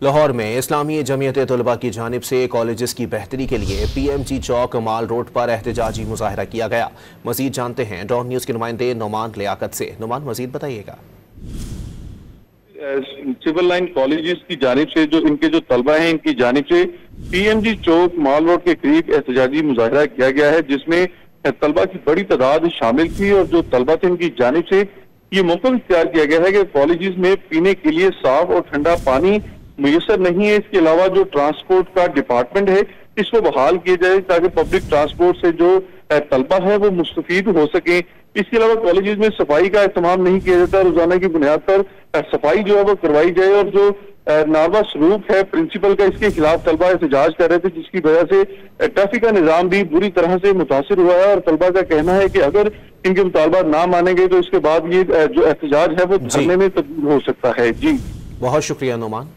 लाहौर में इस्लामी जमीयत तलबा की जानिब से कॉलेजेस की बेहतरी के लिए PMG चौक माल रोड पर एहतजाजी मुजाहरा किया गया। मजीद जानते हैं डॉन न्यूज़ के नुमाइंदे नुमान लियाकत से। नुमान, मजीद बताइएगा। सिविल लाइन कॉलेजेस की जानिब से जो इनके जो तलबा हैं, इनकी जानिब से PMG चौक माल रोड के करीब एहतजाजी मुजाहरा किया गया है, जिसमें तलबा की बड़ी तादाद शामिल थी। और जो तलबा थे, उनकी जानिब से ये मौका इख्तियार किया गया है कि कॉलेजेस में पीने के लिए साफ और ठंडा पानी मुयसर नहीं है। इसके अलावा जो ट्रांसपोर्ट का डिपार्टमेंट है, इसको बहाल किया जाए ताकि पब्लिक ट्रांसपोर्ट से जो तलबा है वो मुस्तफीद हो सके। इसके अलावा कॉलेजेस में सफाई का एहतमाम नहीं किया जाता, रोजाना की बुनियाद पर सफाई जो है वो करवाई जाए। और जो नारवा सलूक है प्रिंसिपल का, इसके खिलाफ तलबा एहतजाज कर रहे थे, जिसकी वजह से ट्रैफिक का निजाम भी बुरी तरह से मुतासिर हुआ है। और तलबा का कहना है कि अगर इनके मुतालबात ना मानेंगे तो इसके बाद ये जो एहतजाज है वो धरने में तब्दील हो सकता है। जी, बहुत शुक्रिया नुमान।